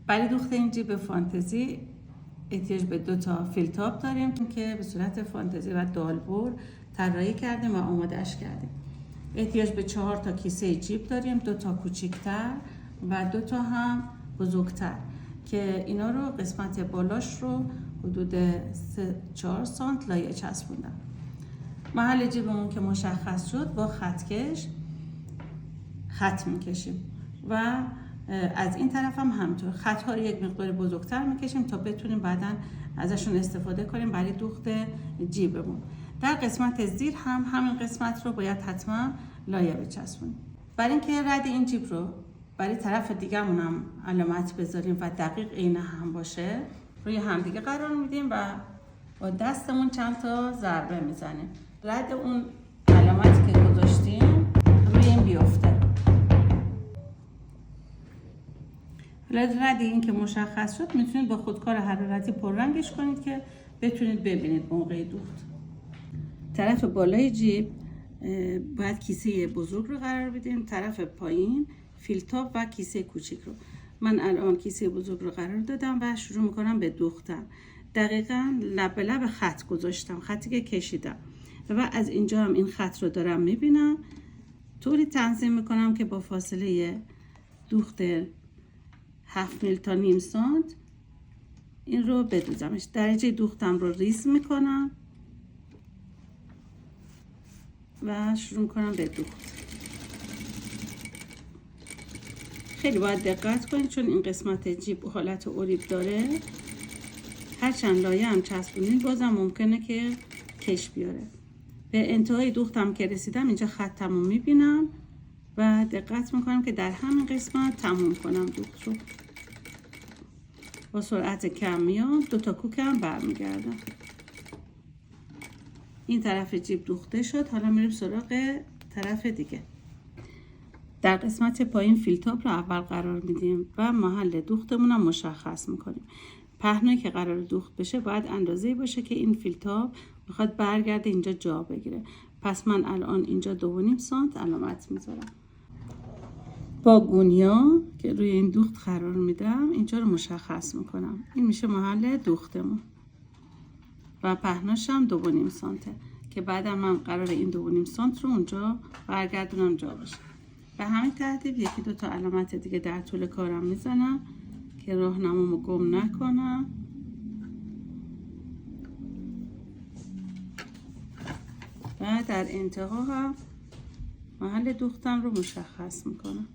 برای دوخت این جیب فانتزی احتیاج به 2 تا فیل تاپ داریم که به صورت فانتزی و دالبور طراحی کردیم و آمادهش کردیم. احتیاج به 4 تا کیسه جیب داریم، 2 تا کوچیکتر و 2 تا هم بزرگتر که اینا رو قسمت بالاش رو حدود 4 سانت لایه چسبوندم. محل جیبمون که مشخص شد با خطکش خط میکشیم و از این طرف هم همینطور خط‌ها رو یک مقدار بزرگتر میکشیم تا بتونیم بعداً ازشون استفاده کنیم برای دوخت جیبمون. در قسمت زیر هم همین قسمت رو باید حتما لایه بچسبونیم. برای اینکه رد این جیب رو برای طرف دیگه‌مون هم علامت بذاریم و دقیق عین هم باشه، روی همدیگه قرار میدیم و با دستمون چند تا ضربه میزنیم. رد اون علامتی که گذاشتیم روی این بیفته. رد این که مشخص شد میتونید با خودکار حرارتی پررنگش کنید که بتونید ببینید موقع دوخت. طرف بالای جیب باید کیسه بزرگ رو قرار بدیم، طرف پایین فیل تاپ و کیسه کوچیک رو. من الان کیسه بزرگ رو قرار دادم و شروع میکنم به دوختن. دقیقاً لب به لب خط گذاشتم، خطی که کشیدم و از اینجا هم این خط رو دارم میبینم. طوری تنظیم میکنم که با فاصله دوخت 7 میل تا نیم سانت این رو بدوزمش. درجه دوختم رو ریز میکنم و شروع میکنم به دوخت. خیلی باید دقت کنید چون این قسمت جیب حالت اوریب داره. هرچند لایه هم چسبونید بازم ممکنه که کش بیاره. به انتهای دوختم که رسیدم اینجا خطم رو میبینم و دقت میکنم که در همین قسمت تموم کنم دوخت رو. با سرعت کم میام، 2 تا کوکم برمیگردم. این طرف جیب دوخته شد. حالا میریم سراغ طرف دیگه. در قسمت پایین فیل تاپ رو اول قرار میدیم و محل دوختمون رو مشخص میکنیم. پهنایی که قرار دوخت بشه باید اندازه‌ای باشه که این فیل تاپ میخواد برگرده اینجا جا بگیره. پس من الان اینجا 2.5 سانت علامت میذارم. با گونیا که روی این دوخت قرار میدم اینجا رو مشخص میکنم. این میشه محل دوختمون و پهناش هم 2.5 سانته که بعدم من قرار این 2.5 سانت رو اونجا برگردونم جا بشه. به همین ترتیب 1-2 تا علامت دیگه در طول کارم میزنم که راهنمامو گم نکنم. و در انتها هم محل دوختم رو مشخص میکنم.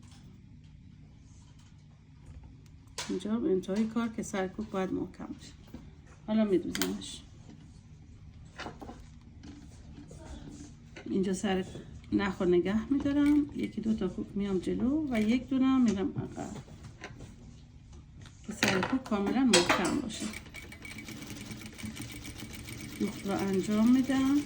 اینجا به انتهای کار که سرکوب باید محکم بشه. حالا میدوزمش. اینجا سر نخو نگه میدارم. 1-2 تا کوک میام جلو و 1 دونه میرم عقب که سرکوب کاملا محکم باشه. دوخت رو انجام میدم.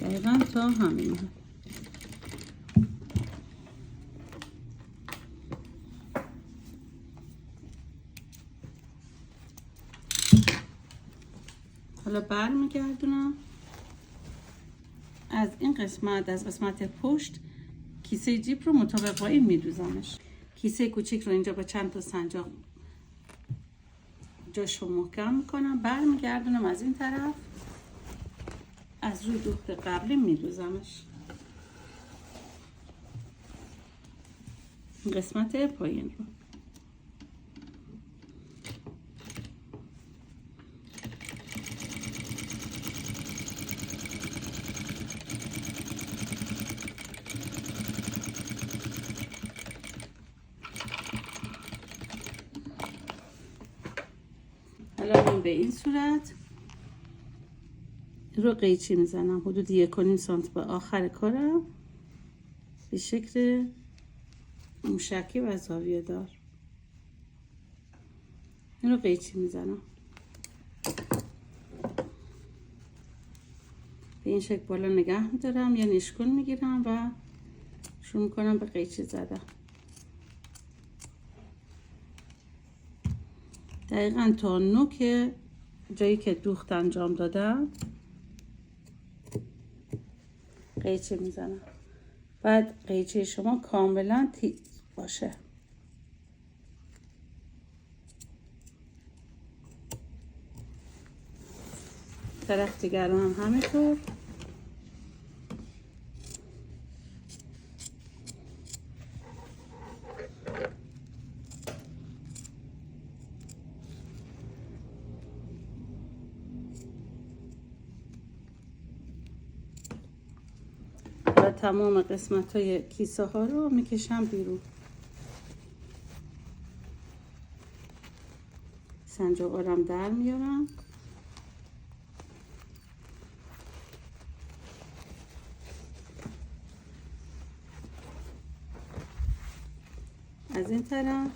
دقیقا تا همین. حالا برمیگردونم از این قسمت، از قسمت پشت کیسه جیب رو مطابق با این میدوزمش. کیسه کوچیک رو اینجا با چند تا سنجاق جاشو محکم میکنم. برمیگردونم از این طرف از روی دوخت قبلی میدوزمش. این قسمت پایین رو حالا به این صورت رو قیچی میزنم حدود 1.5 سانت به آخر کارم به شکل موشکی و زاویه دار. این رو قیچی میزنم به این شکل. بالا نگه میدارم یا نشکن میگیرم و شروع میکنم به قیچی زدن. دقیقاً تا نوک جایی که دوخت انجام دادم قیچی میزنم. بعد قیچی شما کاملا تیز باشه. طرف دیگر رو هم همینطور. و تمام قسمت های کیسه ها رو میکشم بیرون. سنجاق رو در میارم. از این طرف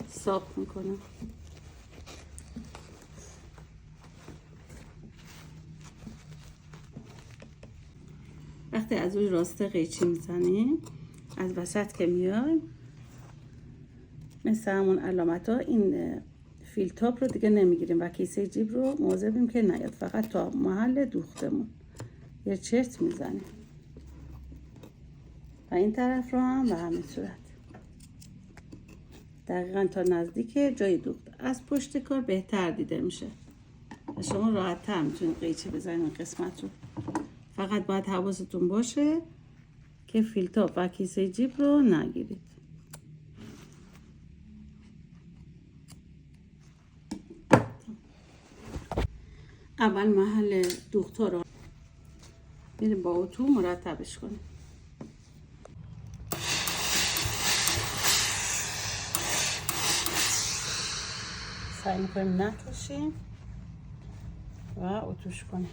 صاف میکنم. وقتی از روی راسته قیچی میزنیم، از وسط که میایم مثل همون علامت ها این فیل تاپ رو دیگه نمیگیریم و کیسه جیب رو مواظبیم که نیاد، فقط تا محل دوختمون یه چرت میزنیم. و این طرف رو هم به همین صورت دقیقا تا نزدیک جای دوخت. از پشت کار بهتر دیده میشه و شما راحت تر میتونید قیچی بزنید این قسمت رو. فقط باید حواستون باشه که فیل تاپ و کیسه جیب رو نگیرید. اول محل دوخت ها رو میریم با اتو مرتبش کنیم. سعی میکنیم نکشیم و اتوش کنیم.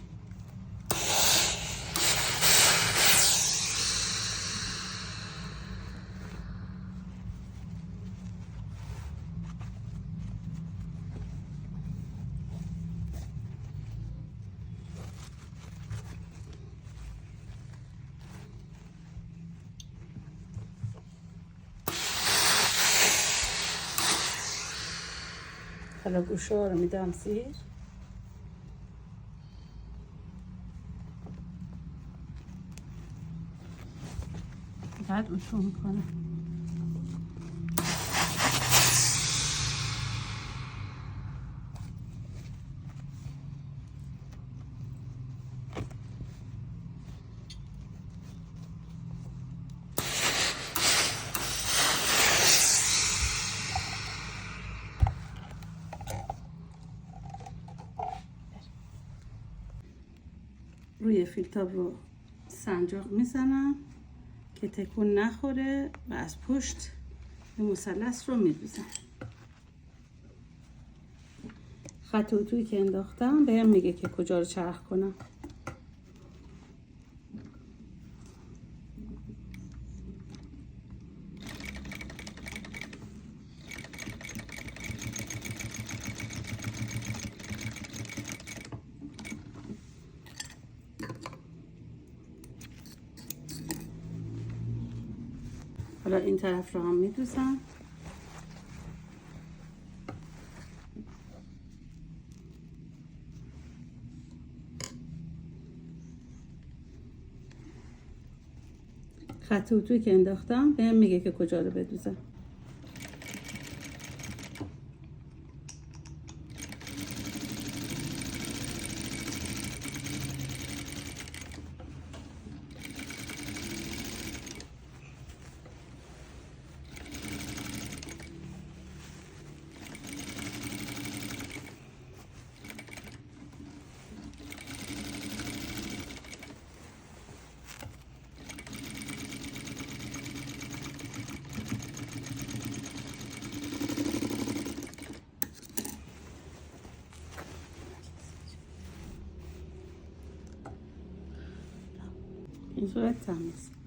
حالا گوشه ها رو میدم زیر. بعد اتو میکنم. روی فیل تاپ رو سنجاق میزنم که تکون نخوره و از پشت این مثلث رو میدوزم. خط اتویی که انداختم بهم میگه که کجا رو چرخ کنم. حالا این طرف رو هم میدوزم. خط اتویی که انداختم بهم میگه که کجا رو بدوزم. این صورت تمیز.